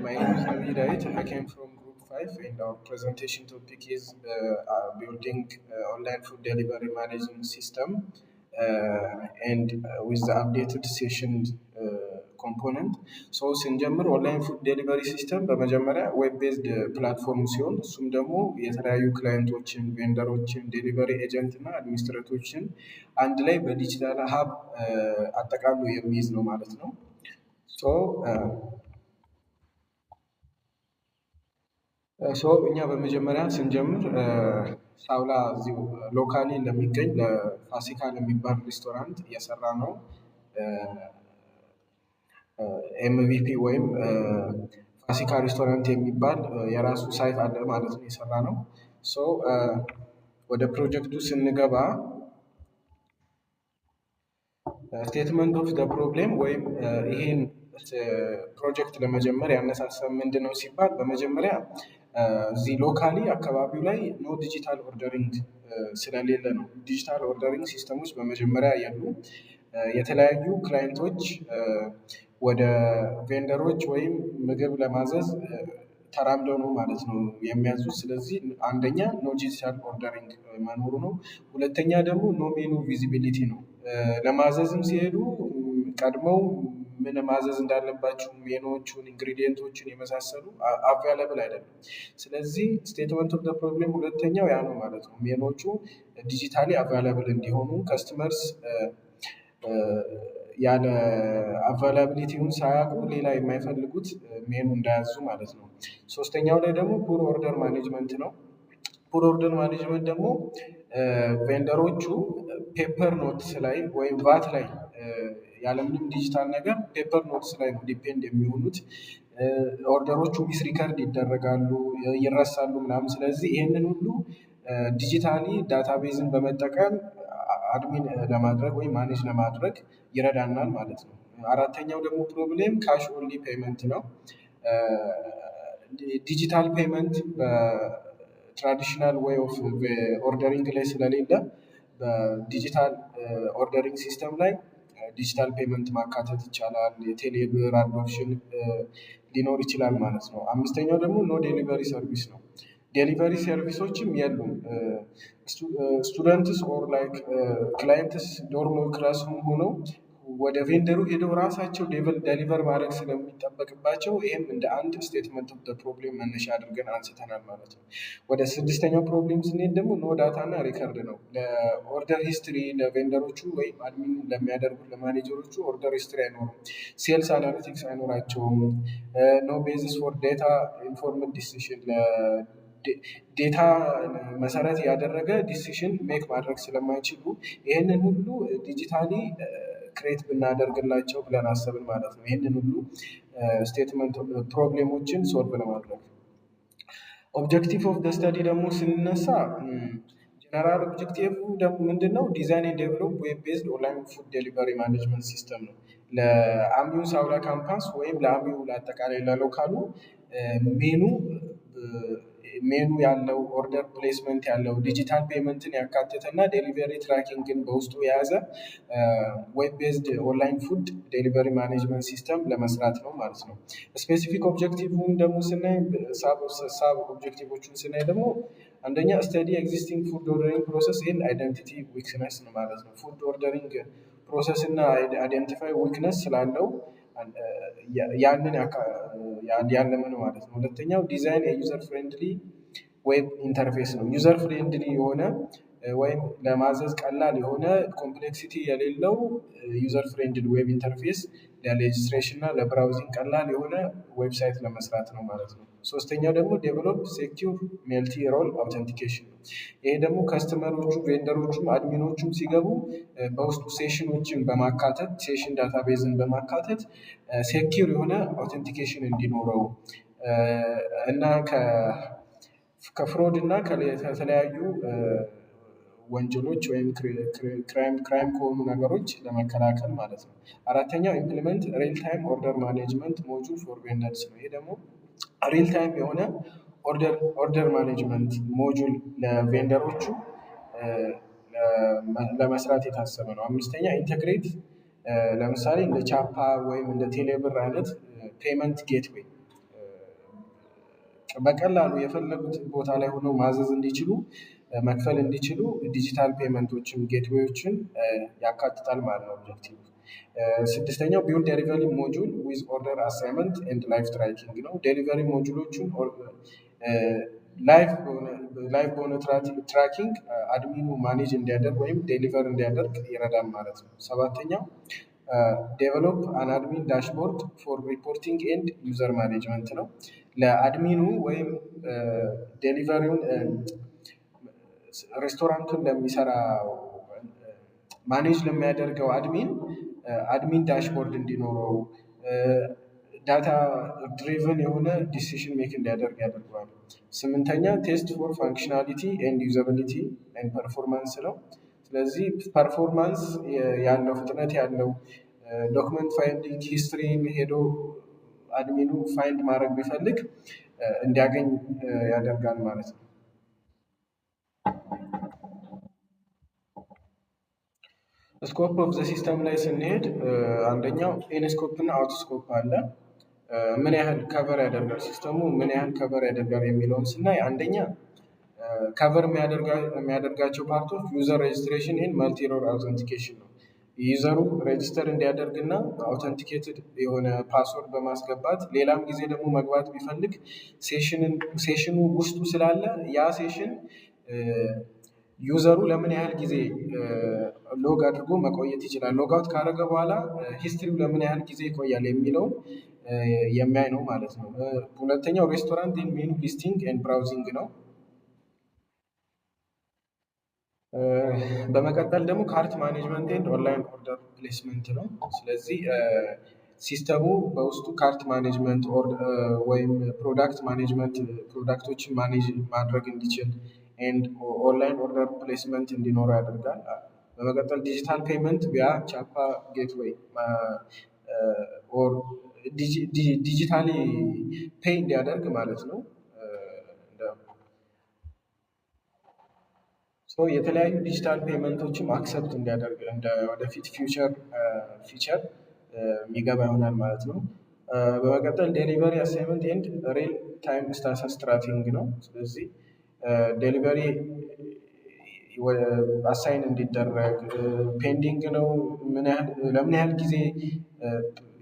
My name is Navid. I came from Group 5, and our presentation topic is building online food delivery management system and with the updated session component. So ስንጀምር ኦንላይን ፉድ ዴሊቨሪ ሲስተም በመጀመሪያ ዌብ ቤዝድ ፕላትፎርም ሲሆን እሱም ደግሞ የተለያዩ ክላይንቶችን፣ ቬንደሮችን፣ ዴሊቨሪ ኤጀንት እና አድሚኒስትሬቶችን አንድ ላይ በዲጂታል ሀብ አጠቃሎ የሚይዝ ነው ማለት ነው። እኛ በመጀመሪያ ስንጀምር ሳውላ እዚሁ ሎካሊ ለሚገኝ ለፋሲካ ለሚባል ሬስቶራንት እየሰራ ነው። ኤምቪፒ ወይም ፋሲካ ሬስቶራንት የሚባል የራሱ ሳይት አለ ማለት ነው የሰራ ነው። ወደ ፕሮጀክቱ ስንገባ ስቴትመንት ኦፍ ፕሮብሌም ወይም ይሄን ፕሮጀክት ለመጀመር ያነሳሳን ምንድነው ሲባል በመጀመሪያ እዚህ ሎካሊ አካባቢው ላይ ኖ ዲጂታል ኦርደሪንግ ስለሌለ ነው። ዲጂታል ኦርደሪንግ ሲስተሞች በመጀመሪያ ያሉ የተለያዩ ክላይንቶች ወደ ቬንደሮች ወይም ምግብ ለማዘዝ ተራምደው ነው ማለት ነው የሚያዙት። ስለዚህ አንደኛ ኖ ዲጂታል ኦርደሪንግ መኖሩ ነው። ሁለተኛ ደግሞ ኖ ሜኑ ቪዚቢሊቲ ነው። ለማዘዝም ሲሄዱ ቀድመው ምን ማዘዝ እንዳለባቸው ሜኖቹን፣ ኢንግሪዲየንቶችን የመሳሰሉ አቫይላብል አይደለም። ስለዚህ ስቴትመንት ኦፍ ፕሮብሌም ሁለተኛው ያ ነው ማለት ነው። ሜኖቹ ዲጂታሊ አቫይላብል እንዲሆኑ ከስተመርስ ያለ አቫይላቢሊቲውን ሳያውቁ ሌላ የማይፈልጉት ሜኑ እንዳያዙ ማለት ነው። ሶስተኛው ላይ ደግሞ ፑር ኦርደር ማኔጅመንት ነው። ፑር ኦርደር ማኔጅመንት ደግሞ ቬንደሮቹ ፔፐር ኖትስ ላይ ወይም ቫት ላይ ያለምንም ዲጂታል ነገር ፔፐር ኖትስ ላይ ነው ዲፔንድ የሚሆኑት። ኦርደሮቹ ሚስሪከርድ ይደረጋሉ፣ ይረሳሉ ምናምን። ስለዚህ ይህንን ሁሉ ዲጂታሊ ዳታቤዝን በመጠቀም አድሚን ለማድረግ ወይም ማኔጅ ለማድረግ ይረዳናል ማለት ነው። አራተኛው ደግሞ ፕሮብሌም ካሽ ኦንሊ ፔመንት ነው። ዲጂታል ፔመንት በትራዲሽናል ዌይ ኦፍ ኦርደሪንግ ላይ ስለሌለ በዲጂታል ኦርደሪንግ ሲስተም ላይ ዲጂታል ፔመንት ማካተት ይቻላል። የቴሌብር አዶፕሽን ሊኖር ይችላል ማለት ነው። አምስተኛው ደግሞ ኖ ዴሊቨሪ ሰርቪስ ነው። ዴሊቨሪ ሰርቪሶችም የሉም። ስቱደንትስ ኦር ላይክ ክላይንትስ ዶርም ክላስሩም ሆነው ወደ ቬንደሩ ሄደው ራሳቸው ዴሊቨር ማድረግ ስለሚጠበቅባቸው ይህም እንደ አንድ ስቴትመንት ኦፍ ፕሮብሌም መነሻ አድርገን አንስተናል ማለት ነው። ወደ ስድስተኛው ፕሮብሌም ስንሄድ ደግሞ ኖ ዳታ እና ሪከርድ ነው። ለኦርደር ሂስትሪ ለቬንደሮቹ ወይም አድሚን ለሚያደርጉት ለማኔጀሮቹ ኦርደር ሂስትሪ አይኖሩም። ሴልስ አናሊቲክስ አይኖራቸውም። ኖ ቤዚስ ፎር ዴታ ኢንፎርምድ ዲሲሽን ዴታ መሰረት ያደረገ ዲሲሽን ሜክ ማድረግ ስለማይችሉ ይህንን ሁሉ ዲጂታሊ ክሬት ብናደርግላቸው ብለን አሰብን ማለት ነው። ይህንን ሁሉ ስቴትመንት ፕሮብሌሞችን ሶልቭ ለማድረግ ኦብጀክቲቭ ኦፍ ስተዲ ደግሞ ስንነሳ ጀነራል ኦብጀክቲቭ ደግሞ ምንድነው? ዲዛይን ኤንድ ዴቨሎፕ ዌብ ቤዝድ ኦንላይን ፉድ ዴሊቨሪ ማኔጅመንት ሲስተም ነው። ለአሚው ሳውላ ካምፓስ ወይም ለአሚው ለአጠቃላይ ለሎካሉ ሜኑ ያለው ኦርደር ፕሌስመንት ያለው ዲጂታል ፔመንትን ያካተተ እና ዴሊቨሪ ትራኪንግን በውስጡ የያዘ ዌብ ቤዝድ ኦንላይን ፉድ ዴሊቨሪ ማኔጅመንት ሲስተም ለመስራት ነው ማለት ነው። ስፔሲፊክ ኦብጀክቲቭን ደግሞ ስናይ ሳብ ኦብጀክቲቮቹን ስናይ ደግሞ አንደኛ ስተዲ ኤግዚስቲንግ ፉድ ኦርደሪንግ ፕሮሰስ ኤንድ አይደንቲቲ ዊክነስ ነው ማለት ነው። ፉድ ኦርደሪንግ ፕሮሰስ እና አይደንቲፋይ ዊክነስ ስላለው ያንን ያለመ ነው ማለት ነው። ሁለተኛው ዲዛይን የዩዘር ፍሬንድሊ ዌብ ኢንተርፌስ ነው። ዩዘር ፍሬንድሊ የሆነ ወይም ለማዘዝ ቀላል የሆነ ኮምፕሌክሲቲ የሌለው ዩዘር ፍሬንድሊ ዌብ ኢንተርፌስ ለሬጅስትሬሽን እና ለብራውዚንግ ቀላል የሆነ ዌብሳይት ለመስራት ነው ማለት ነው። ሶስተኛው ደግሞ ዴቨሎፕ ሴኪዩር ሜልቲ ሮል አውተንቲኬሽን ነው። ይሄ ደግሞ ከስተመሮቹ ቬንደሮቹም አድሚኖቹም ሲገቡ በውስጡ ሴሽኖችን በማካተት ሴሽን ዳታቤዝን በማካተት ሴኪዩር የሆነ አውተንቲኬሽን እንዲኖረው እና ከፍሮድ እና ከተለያዩ ወንጀሎች ወይም ክራይም ከሆኑ ነገሮች ለመከላከል ማለት ነው። አራተኛው ኢምፕሊመንት ሪል ታይም ኦርደር ማኔጅመንት ሞጁል ፎር ቬንደርስ ነው። ይሄ ደግሞ ሪል ታይም የሆነ ኦርደር ማኔጅመንት ሞጁል ለቬንደሮቹ ለመስራት የታሰበ ነው። አምስተኛ ኢንተግሬት ለምሳሌ እንደ ቻፓ ወይም እንደ ቴሌብር አይነት ፔመንት ጌትዌይ በቀላሉ የፈለጉት ቦታ ላይ ሆነው ማዘዝ እንዲችሉ መክፈል እንዲችሉ ዲጂታል ፔመንቶችን ጌትዌዎችን ያካትታል ማለት ነው ኦብጀክቲቭ። ስድስተኛው ቢውልድ ዴሊቨሪ ሞጁል ዊዝ ኦርደር አሳይመንት ኤንድ ላይቭ ትራኪንግ ነው። ዴሊቨሪ ሞጁሎቹን ላይቭ በሆነ ትራኪንግ አድሚኑ ማኔጅ እንዲያደርግ ወይም ዴሊቨር እንዲያደርግ ይረዳል ማለት ነው። ሰባተኛው ዴቨሎፕ አን አድሚን ዳሽቦርድ ፎር ሪፖርቲንግ ኤንድ ዩዘር ማኔጅመንት ነው። ለአድሚኑ ወይም ዴሊቨሪውን ሬስቶራንቱን ለሚሰራ ማኔጅ ለሚያደርገው አድሚን ዳሽቦርድ እንዲኖረው ዳታ ድሪቨን የሆነ ዲሲሽን ሜክ እንዲያደርግ ያደርገዋል። ስምንተኛ ቴስት ፎር ፋንክሽናሊቲ ኤንድ ዩዘቢሊቲ ኤንድ ፐርፎርማንስ ነው። ስለዚህ ፐርፎርማንስ ያለው ፍጥነት ያለው ዶክመንት ፋይንዲንግ ሂስትሪን ሄዶ አድሚኑ ፋይንድ ማድረግ ቢፈልግ እንዲያገኝ ያደርጋል ማለት ነው። ስኮፕ ኦፍ ዘ ሲስተም ላይ ስንሄድ አንደኛው ኢንስኮፕ እና አውትስኮፕ አለ። ምን ያህል ከቨር ያደርጋል ሲስተሙ ምን ያህል ከቨር ያደርጋል የሚለውን ስናይ አንደኛ ከቨር የሚያደርጋቸው ፓርቶች ዩዘር ሬጅስትሬሽን ኤንድ መልቲሮል አውተንቲኬሽን ነው። ዩዘሩ ሬጅስተር እንዲያደርግ እና አውተንቲኬትድ የሆነ ፓስወርድ በማስገባት ሌላም ጊዜ ደግሞ መግባት ቢፈልግ ሴሽኑ ውስጡ ስላለ ያ ሴሽን ዩዘሩ ለምን ያህል ጊዜ ሎግ አድርጎ መቆየት ይችላል፣ ሎጋውት ካደረገ በኋላ ሂስትሪው ለምን ያህል ጊዜ ይቆያል የሚለው የሚያይ ነው ማለት ነው። ሁለተኛው ሬስቶራንት ሜኑ ሊስቲንግ ኤንድ ብራውዚንግ ነው። በመቀጠል ደግሞ ካርት ማኔጅመንት ኤንድ ኦንላይን ኦርደር ፕሌስመንት ነው። ስለዚህ ሲስተሙ በውስጡ ካርት ማኔጅመንት ወይም ፕሮዳክት ማኔጅመንት ፕሮዳክቶችን ማኔጅ ማድረግ እንዲችል ኤንድ ኦንላይን ኦርደር ፕሌስመንት እንዲኖረው ያደርጋል። በመቀጠል ዲጂታል ፔመንት ቪያ ቻፓ ጌትዌይ ኦር ዲጂታሊ ፔይ እንዲያደርግ ማለት ነው። የተለያዩ ዲጂታል ፔመንቶችም አክሰፕት እንዲያደርግ እንደ ወደፊት ፊቸር የሚገባ ይሆናል ማለት ነው። በመቀጠል ዴሊቨሪ አሳይመንት ኤንድ ሪል ታይም ስታተስ ትራኪንግ ነው። ስለዚህ ዴሊቨሪ አሳይን እንዲደረግ ፔንዲንግ ነው ለምን ያህል ጊዜ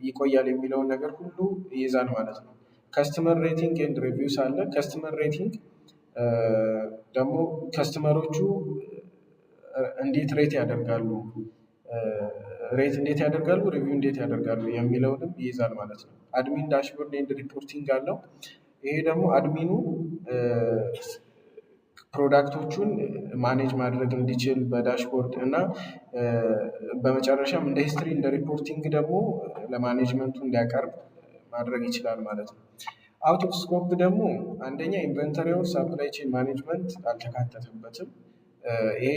ይቆያል የሚለውን ነገር ሁሉ ይይዛል ማለት ነው። ከስተመር ሬቲንግ ኤንድ ሪቪውስ አለ። ከስተመር ሬቲንግ ደግሞ ከስተመሮቹ እንዴት ሬት ያደርጋሉ እንዴት ያደርጋሉ ሪቪው እንዴት ያደርጋሉ የሚለውንም ይይዛል ማለት ነው። አድሚን ዳሽቦርድ ኤንድ ሪፖርቲንግ አለው። ይሄ ደግሞ አድሚኑ ፕሮዳክቶቹን ማኔጅ ማድረግ እንዲችል በዳሽቦርድ እና በመጨረሻም እንደ ሂስትሪ እንደ ሪፖርቲንግ ደግሞ ለማኔጅመንቱ እንዲያቀርብ ማድረግ ይችላል ማለት ነው። አውት ኦፍ ስኮፕ ደግሞ አንደኛ ኢንቨንተሪ ኦር ሳፕላይ ቼን ማኔጅመንት አልተካተተበትም። ይሄ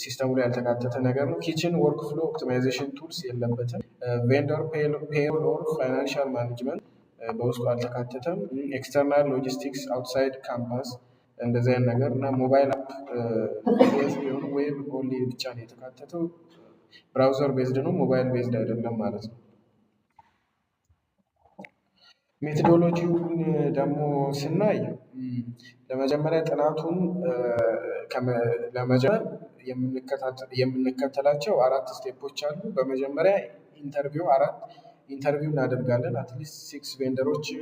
ሲስተሙ ላይ ያልተካተተ ነገር ነው። ኪችን ወርክ ፍሎ ኦፕቲማይዜሽን ቱልስ የለበትም። ቬንደር ፔሮል ኦር ፋይናንሻል ማኔጅመንት በውስጡ አልተካተተም። ኤክስተርናል ሎጂስቲክስ አውትሳይድ ካምፓስ እንደዚህ አይነት ነገር እና ሞባይል አፕ የሆኑ ዌብ ኦንሊ ብቻ ነው የተካተተው። ብራውዘር ቤዝድ ነው፣ ሞባይል ቤዝድ አይደለም ማለት ነው። ሜቶዶሎጂውን ደግሞ ስናይ ለመጀመሪያ ጥናቱን ለመጀመር የምንከተላቸው 4 ስቴፖች አሉ። በመጀመሪያ ኢንተርቪው እናደርጋለን። አትሊስት 6 ቬንደሮችን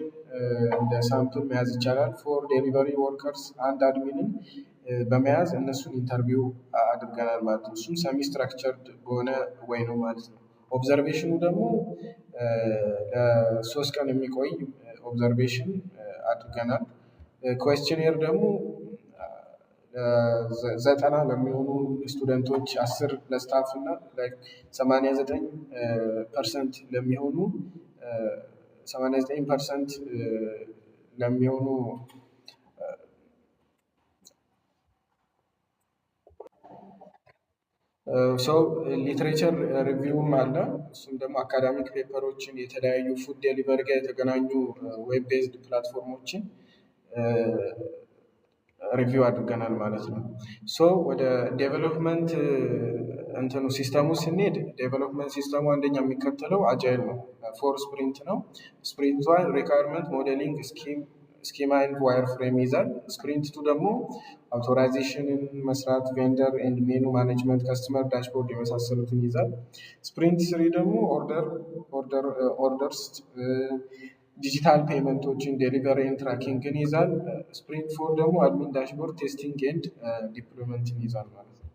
እንደ ሳምፕል መያዝ ይቻላል። 4 ዴሊቨሪ ወርከርስ አንድ አድሚንን በመያዝ እነሱን ኢንተርቪው አድርገናል ማለት ነው። እሱም ሰሚ ስትራክቸርድ በሆነ ወይ ነው ማለት ነው። ኦብዘርቬሽኑ ደግሞ ለ3 ቀን የሚቆይ ኦብዘርቬሽን አድርገናል። ኩዌስችኔር ደግሞ 90 ለሚሆኑ ስቱደንቶች 10 ለስታፍ እና 89% ለሚሆኑ 89% ለሚሆኑ ሰው ሊትሬቸር ሪቪውም አለ። እሱም ደግሞ አካዳሚክ ፔፐሮችን የተለያዩ ፉድ ዴሊቨሪ ጋር የተገናኙ ዌብ ቤዝድ ፕላትፎርሞችን ሪቪው አድርገናል ማለት ነው። ወደ ዴቨሎፕመንት እንትኑ ሲስተሙ ስንሄድ ዴቨሎፕመንት ሲስተሙ አንደኛ የሚከተለው አጃይል ነው። 4 ስፕሪንት ነው። ስፕሪንት 1 ሪኳየርመንት ሞዴሊንግ ስኪማ ኤንድ ዋየር ፍሬም ይዛል። ስፕሪንት 2 ደግሞ አውቶራይዜሽንን መስራት፣ ቬንደር ኤንድ ሜኑ ማኔጅመንት፣ ከስተመር ዳሽቦርድ የመሳሰሉትን ይዛል። ስፕሪንት 3 ደግሞ ኦርደርስ፣ ዲጂታል ፔመንቶችን፣ ዴሊቨሪ ኤንድ ትራኪንግን ይዛል። ስፕሪንት 4 ደግሞ አድሚን ዳሽቦርድ፣ ቴስቲንግ ኤንድ ዲፕሎይመንትን ይዛል ማለት ነው።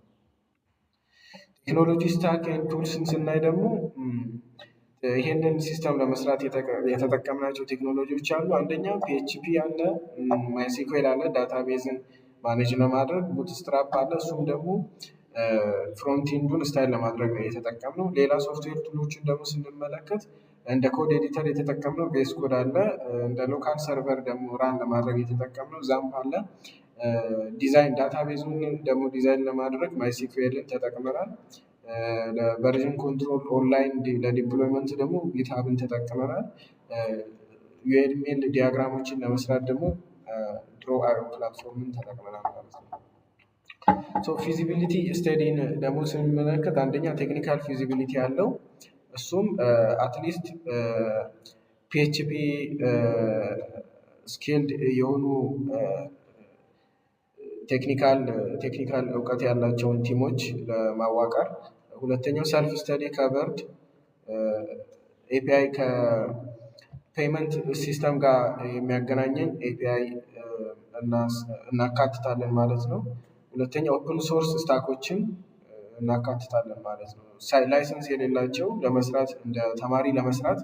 ቴክኖሎጂ ስታክ ኤንድ ቱልስን ስናይ ደግሞ ይሄንን ሲስተም ለመስራት የተጠቀምናቸው ቴክኖሎጂዎች አሉ። አንደኛ ፒኤችፒ አለ፣ ማይሲኩዌል አለ ዳታቤዝን ማኔጅ ለማድረግ፣ ቡትስትራፕ አለ፣ እሱም ደግሞ ፍሮንቲንዱን ስታይል ለማድረግ ነው የተጠቀምነው። ሌላ ሶፍትዌር ቱሎችን ደግሞ ስንመለከት እንደ ኮድ ኤዲተር የተጠቀምነው ቬስ ኮድ አለ። እንደ ሎካል ሰርቨር ደግሞ ራን ለማድረግ የተጠቀምነው ዛምፕ አለ። ዲዛይን ዳታቤዙን ደግሞ ዲዛይን ለማድረግ ማይሲኩዌልን ተጠቅመናል። ለቨርዥን ኮንትሮል ኦንላይን ለዲፕሎይመንት ደግሞ ጊትሀብን ተጠቅመናል። ዩኤምኤል ዲያግራሞችን ለመስራት ደግሞ ድሮ አዮ ፕላትፎርምን ተጠቅመናል ማለት ነው። ፊዚቢሊቲ ስቴዲን ደግሞ ስንመለከት አንደኛ ቴክኒካል ፊዚቢሊቲ ያለው እሱም አትሊስት ፒኤችፒ ስኪልድ የሆኑ ቴክኒካል እውቀት ያላቸውን ቲሞች ለማዋቀር። ሁለተኛው ሰልፍ ስተዲ ከቨርድ ኤፒአይ ከፔመንት ሲስተም ጋር የሚያገናኘን ኤፒአይ እናካትታለን ማለት ነው። ሁለተኛው ኦፕን ሶርስ ስታኮችን እናካትታለን ማለት ነው። ላይሰንስ የሌላቸው ለመስራት እንደ ተማሪ ለመስራት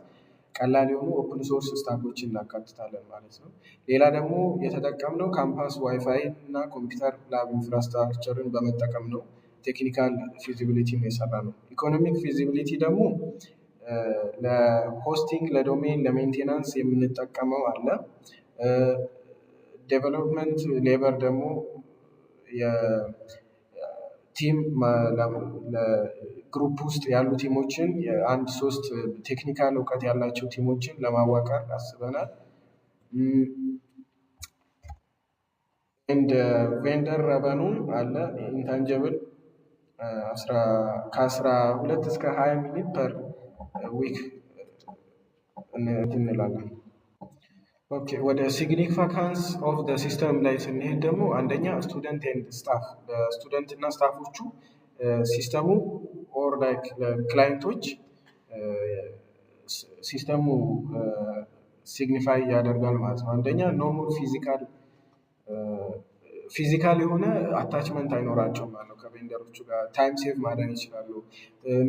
ቀላል የሆኑ ኦፕን ሶርስ ስታኮችን እናካትታለን ማለት ነው። ሌላ ደግሞ የተጠቀምነው ካምፓስ ዋይፋይ እና ኮምፒውተር ላብ ኢንፍራስትራክቸርን በመጠቀም ነው ቴክኒካል ፊዚቢሊቲ የሰራ ነው። ኢኮኖሚክ ፊዚቢሊቲ ደግሞ ለሆስቲንግ፣ ለዶሜን፣ ለሜንቴናንስ የምንጠቀመው አለ። ዴቨሎፕመንት ሌበር ደግሞ የቲም ግሩፕ ውስጥ ያሉ ቲሞችን የአንድ 3 ቴክኒካል እውቀት ያላቸው ቲሞችን ለማዋቀር አስበናል። እንደ ቬንደር ረቨኑም አለ ኢንታንጀብል ከ12 እስከ 20 ሚሊዮን ፐር ዊክ እንላለን። ኦኬ ወደ ሲግኒፊካንስ ኦፍ ደ ሲስተም ላይ ስንሄድ ደግሞ አንደኛ ስቱደንት ኤንድ ስታፍ፣ ለስቱደንት እና ስታፎቹ ሲስተሙ ኦር ላይክ ክላይንቶች ሲስተሙ ሲግኒፋይ ያደርጋል ማለት ነው። አንደኛ ኖርማል ፊዚካል የሆነ አታችመንት አይኖራቸውም ማለት ነው። ከቬንደሮቹ ጋር ታይም ሴቭ ማድረግ ይችላሉ።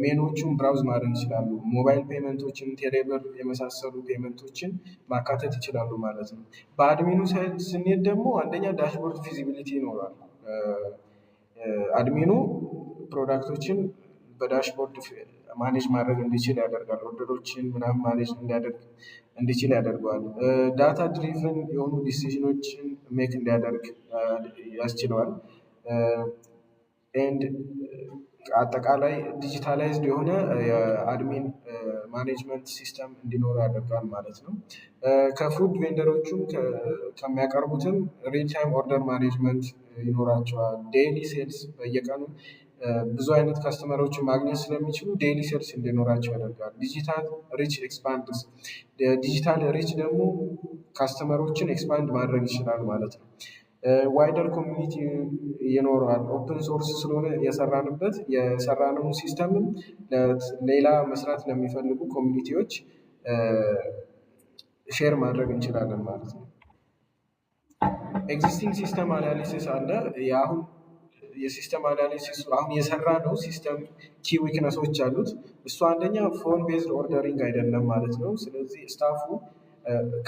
ሜኖቹን ብራውዝ ማድረግ ይችላሉ። ሞባይል ፔመንቶችን፣ ቴሌብር የመሳሰሉ ፔመንቶችን ማካተት ይችላሉ ማለት ነው። በአድሚኑ ሳይድ ስንሄድ ደግሞ አንደኛ ዳሽቦርድ ፊዚቢሊቲ ይኖራል። አድሚኑ ፕሮዳክቶችን በዳሽቦርድ ማኔጅ ማድረግ እንዲችል ያደርጋል። ኦርደሮችን ምናምን ማኔጅ እንዲችል ያደርገዋል። ዳታ ድሪቭን የሆኑ ዲሲዥኖችን ሜክ እንዲያደርግ ያስችለዋል። ኤንድ አጠቃላይ ዲጂታላይዝድ የሆነ የአድሚን ማኔጅመንት ሲስተም እንዲኖር ያደርጋል ማለት ነው። ከፉድ ቬንደሮቹም ከሚያቀርቡትም ሪል ታይም ኦርደር ማኔጅመንት ይኖራቸዋል። ዴይሊ ሴልስ በየቀኑ ብዙ አይነት ካስተመሮችን ማግኘት ስለሚችሉ ዴይሊ ሴልስ እንዲኖራቸው ያደርጋል። ዲጂታል ሪች ኤክስፓንድስ፣ ዲጂታል ሪች ደግሞ ካስተመሮችን ኤክስፓንድ ማድረግ ይችላል ማለት ነው። ዋይደር ኮሚኒቲ ይኖረዋል። ኦፕን ሶርስ ስለሆነ የሰራነው ሲስተምም ሌላ መስራት ለሚፈልጉ ኮሚኒቲዎች ሼር ማድረግ እንችላለን ማለት ነው። ኤግዚስቲንግ ሲስተም አናሊሲስ አለ። አሁን የሲስተም አናሊሲስ አሁን የሰራ ነው ሲስተም ኪ ዊክነሶች አሉት። እሱ አንደኛ ፎን ቤዝድ ኦርደሪንግ አይደለም ማለት ነው። ስለዚህ ስታፉ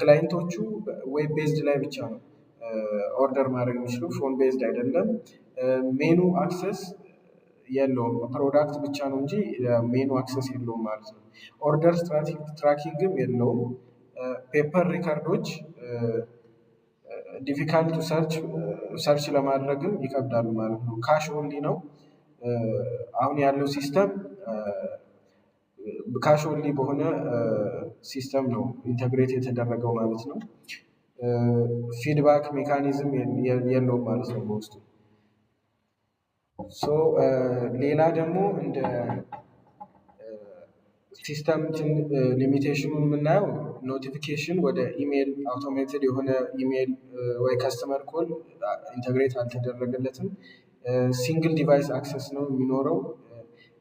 ክላይንቶቹ ዌብ ቤዝድ ላይ ብቻ ነው ኦርደር ማድረግ የሚችሉ፣ ፎን ቤዝድ አይደለም። ሜኑ አክሰስ የለውም፣ ፕሮዳክት ብቻ ነው እንጂ ሜኑ አክሰስ የለውም ማለት ነው። ኦርደር ትራኪንግም የለውም። ፔፐር ሪከርዶች ዲፊካልት ሰርች ለማድረግም ይከብዳሉ ማለት ነው። ካሽ ኦንሊ ነው አሁን ያለው ሲስተም። ካሽ ኦንሊ በሆነ ሲስተም ነው ኢንተግሬት የተደረገው ማለት ነው። ፊድባክ ሜካኒዝም የለውም ማለት ነው በውስጡ። ሶ ሌላ ደግሞ እንደ ሲስተም ሊሚቴሽኑን የምናየው ኖቲፊኬሽን ወደ ኢሜይል አውቶሜትድ የሆነ ኢሜይል ወይ ከስተመር ኮል ኢንተግሬት አልተደረገለትም። ሲንግል ዲቫይስ አክሰስ ነው የሚኖረው።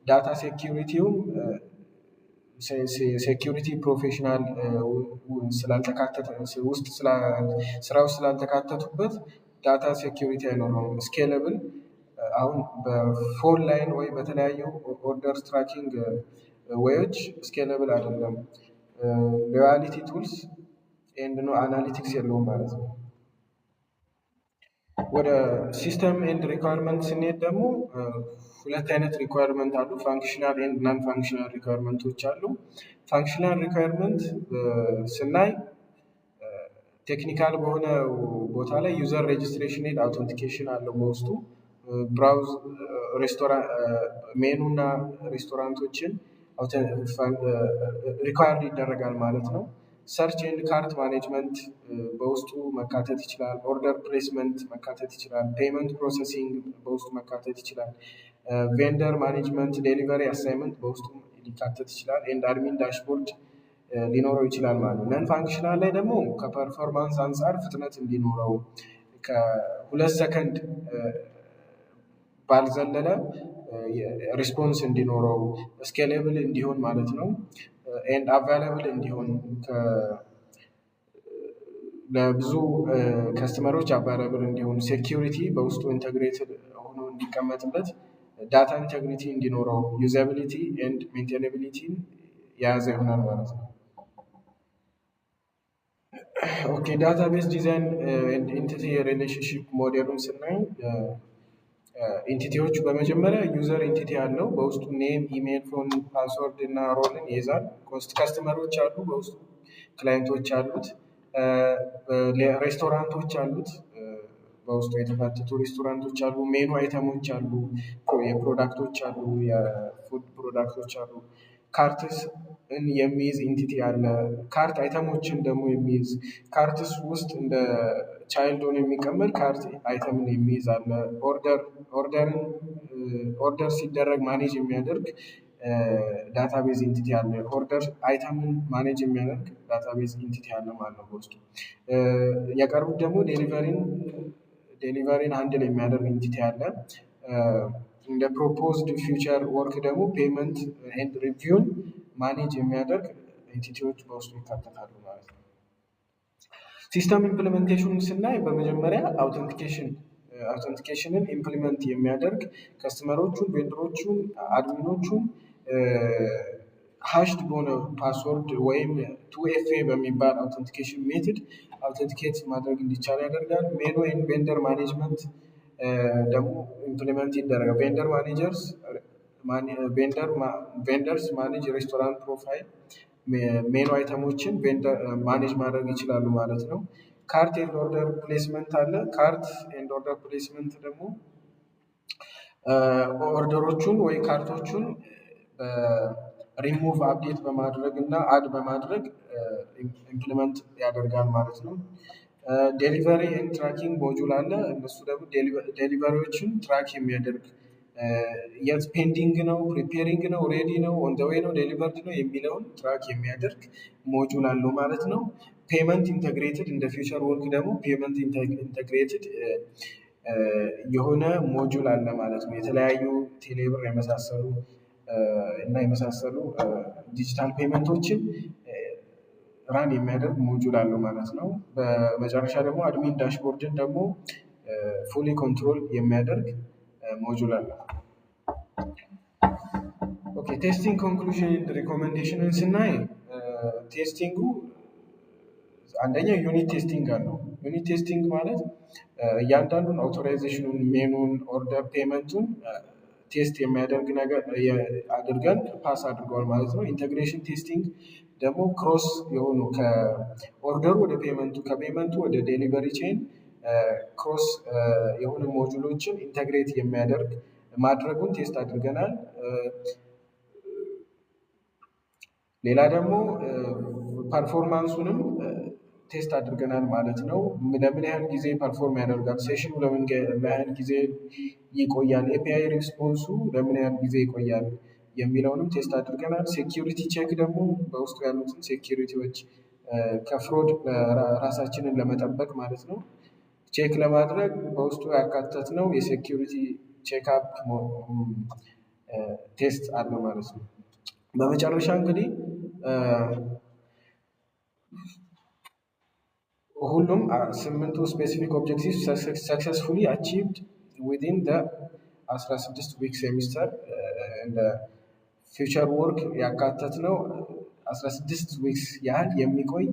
ዳታ ሴኪሪቲውም ሴኪሪቲ ፕሮፌሽናል ስላልተካተተ ውስጥ ስራው ስላልተካተቱበት ዳታ ሴኪሪቲ አይኖረውም። ስኬለብል አሁን በፎን ላይን ወይ በተለያዩ ኦርደር ትራኪንግ ወዮች ስኬለብል አይደለም። ሎያሊቲ ቱልስ ኤንድ ኖ አናሊቲክስ የለውም ማለት ነው። ወደ ሲስተም ኤንድ ሪኳርመንት ስንሄድ ደግሞ ሁለት አይነት ሪኳርመንት አሉ። ፋንክሽናል ኤንድ ናን ፋንክሽናል ሪኳርመንቶች አሉ። ፋንክሽናል ሪኳርመንት ስናይ ቴክኒካል በሆነ ቦታ ላይ ዩዘር ሬጅስትሬሽን ኤንድ አውተንቲኬሽን አለው በውስጡ። ብራውዝ ሜኑ እና ሬስቶራንቶችን ሪኳርድ ይደረጋል ማለት ነው። ሰርች ኤንድ ካርት ማኔጅመንት በውስጡ መካተት ይችላል። ኦርደር ፕሌስመንት መካተት ይችላል። ፔመንት ፕሮሰሲንግ በውስጡ መካተት ይችላል። ቬንደር ማኔጅመንት፣ ዴሊቨሪ አሳይመንት በውስጡ ሊካተት ይችላል። ኤንድ አድሚን ዳሽቦርድ ሊኖረው ይችላል ማለት ነው። ነን ፋንክሽናል ላይ ደግሞ ከፐርፎርማንስ አንጻር ፍጥነት እንዲኖረው ከ2 ሰከንድ ባልዘለለ ሪስፖንስ እንዲኖረው ስኬሌብል እንዲሆን ማለት ነው። ኤንድ አቫይላብል እንዲሆን ለብዙ ከስተመሮች አቫይላብል እንዲሆን ሴኪሪቲ በውስጡ ኢንተግሬትድ ሆኖ እንዲቀመጥበት ዳታ ኢንቴግሪቲ እንዲኖረው ዩዛቢሊቲ ኤንድ ሜንቴናቢሊቲን የያዘ ይሆናል ማለት ነው። ኦኬ ዳታቤዝ ዲዛይን ኤንድ ኢንቲቲ ሪሌሽንሽፕ ሞዴሉን ስናይ ኢንቲቲዎቹ በመጀመሪያ ዩዘር ኢንቲቲ አለው። በውስጡ ኔም፣ ኢሜል፣ ፎን፣ ፓስወርድ እና ሮልን ይይዛል። ከስተመሮች አሉ፣ በውስጡ ክላይንቶች አሉት። ሬስቶራንቶች አሉት፣ በውስጡ የተካተቱ ሬስቶራንቶች አሉ። ሜኑ አይተሞች አሉ፣ የፕሮዳክቶች አሉ፣ የፉድ ፕሮዳክቶች አሉ። ካርትስ የሚይዝ ኢንቲቲ አለ። ካርት አይተሞችን ደግሞ የሚይዝ ካርትስ ውስጥ እንደ ቻይልድ ሆኖ የሚቀመጥ ካርት አይተምን የሚይዝ አለ። ኦርደር ሲደረግ ማኔጅ የሚያደርግ ዳታቤዝ ኢንቲቲ አለ። ኦርደር አይተምን ማኔጅ የሚያደርግ ዳታቤዝ ኢንቲቲ አለ ማለት ነው በውስጡ። የቀሩት ደግሞ ዴሊቨሪን ሃንድል የሚያደርግ ኢንቲቲ አለ። እንደ ፕሮፖዝድ ፊውቸር ወርክ ደግሞ ፔመንት ኤንድ ሪቪውን ማኔጅ የሚያደርግ ኤንቲቲዎች በውስጡ ይካተታሉ ማለት ነው። ሲስተም ኢምፕሊሜንቴሽኑን ስናይ በመጀመሪያ አውተንቲኬሽንን ኢምፕሊመንት የሚያደርግ ከስተመሮቹን፣ ቬንደሮቹን፣ አድሚኖቹን ሃሽድ በሆነ ፓስወርድ ወይም 2FA በሚባል አውተንቲኬሽን ሜትድ አውተንቲኬት ማድረግ እንዲቻል ያደርጋል። ሜኑ ኤንድ ቬንደር ማኔጅመንት ደግሞ ኢምፕሊመንት ይደረጋል። ቬንደርስ ማኔጅ ሬስቶራንት ፕሮፋይል ሜኑ አይተሞችን ማኔጅ ማድረግ ይችላሉ ማለት ነው። ካርት ኤንድ ኦርደር ፕሌስመንት አለ። ካርት ኤንድ ኦርደር ፕሌስመንት ደግሞ ኦርደሮቹን ወይ ካርቶቹን ሪሙቭ አፕዴት በማድረግ እና አድ በማድረግ ኢምፕሊመንት ያደርጋል ማለት ነው። ዴሊቨሪ ኤንድ ትራኪንግ ሞጁል አለ። እነሱ ደግሞ ዴሊቨሪዎችን ትራክ የሚያደርግ የት ፔንዲንግ ነው፣ ፕሪፔሪንግ ነው፣ ሬዲ ነው፣ ኦን ዘ ዌይ ነው፣ ዴሊቨርድ ነው የሚለውን ትራክ የሚያደርግ ሞጁል አለው ማለት ነው። ፔመንት ኢንተግሬትድ እንደ ፊውቸር ወርክ ደግሞ ፔመንት ኢንተግሬትድ የሆነ ሞጁል አለ ማለት ነው። የተለያዩ ቴሌብር የመሳሰሉ ዲጂታል ፔመንቶችን ራን የሚያደርግ ሞጁል አለው ማለት ነው። በመጨረሻ ደግሞ አድሚን ዳሽቦርድን ደግሞ ፉሊ ኮንትሮል የሚያደርግ ሞጁል አለ። ኦኬ ቴስቲንግ ኮንክሉዥን ሪኮሜንዴሽንን ስናይ ቴስቲንጉ አንደኛ ዩኒት ቴስቲንግ አለው። ዩኒት ቴስቲንግ ማለት እያንዳንዱን አውቶራይዜሽኑን፣ ሜኑን፣ ኦርደር ፔመንቱን ቴስት የሚያደርግ ነገር አድርገን ፓስ አድርገዋል ማለት ነው። ኢንቴግሬሽን ቴስቲንግ ደግሞ ክሮስ የሆኑ ከኦርደሩ ወደ ፔመንቱ፣ ከፔመንቱ ወደ ዴሊቨሪ ቼን ክሮስ የሆኑ ሞጁሎችን ኢንተግሬት የሚያደርግ ማድረጉን ቴስት አድርገናል። ሌላ ደግሞ ፐርፎርማንሱንም ቴስት አድርገናል ማለት ነው። ለምን ያህል ጊዜ ፐርፎርም ያደርጋል፣ ሴሽኑ ለምን ያህል ጊዜ ይቆያል፣ ኤፒአይ ሪስፖንሱ ለምን ያህል ጊዜ ይቆያል የሚለውንም ቴስት አድርገናል። ሴኪሪቲ ቼክ ደግሞ በውስጡ ያሉትን ሴኪሪቲዎች ከፍሮድ ራሳችንን ለመጠበቅ ማለት ነው ቼክ ለማድረግ በውስጡ ያካተትነው የሴኪሪቲ ቼክአፕ ቴስት አለ ማለት ነው። በመጨረሻ እንግዲህ ሁሉም 8ቱ ስፔሲፊክ ኦብጀክቲቭ ሰክሰስፉሊ አቺቭድ ዊዚን ደ 16 ዊክ ሴሚስተር እንደ ፊውቸር ወርክ ያካተትነው 16 ዊክስ ያህል የሚቆይ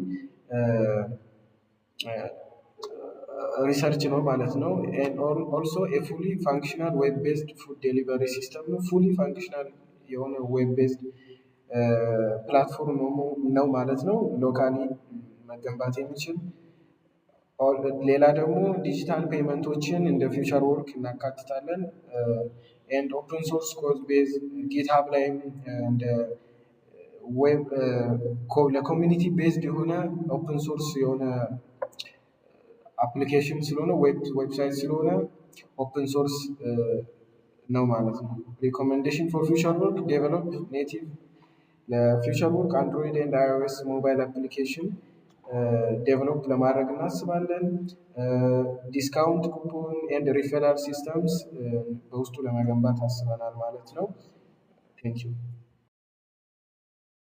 ሪሰርች ነው ማለት ነው። ኦልሶ ፉሊ ፋንክሽናል ዌብ ቤዝድ ፉድ ዴሊቨሪ ሲስተም ነው። ፉሊ ፋንክሽናል የሆነ ዌብ ቤዝድ ፕላትፎርም ነው ማለት ነው። ሎካሊ መገንባት የሚችል ሌላ ደግሞ ዲጂታል ፔመንቶችን እንደ ፊውቸር ወርክ እናካትታለን። ኤንድ ኦፕን ሶርስ ኮድ ቤዝ ጊትሃብ ላይም እንደ ዌብ ለኮሚኒቲ ቤዝድ የሆነ ኦፕን ሶርስ የሆነ አፕሊኬሽን ስለሆነ ዌብሳይት ስለሆነ ኦፕን ሶርስ ነው ማለት ነው። ሪኮሜንዴሽን ፎር ፊውቸር ወርክ ዴቨሎፕ ኔቲቭ ለፊውቸር ወርክ አንድሮይድ ኤንድ አይኦኤስ ሞባይል አፕሊኬሽን ዴቨሎፕ ለማድረግ እናስባለን። ዲስካውንት ኩፖን ኤንድ ሪፈራል ሲስተምስ በውስጡ ለመገንባት አስበናል ማለት ነው። ቴንክ ዩ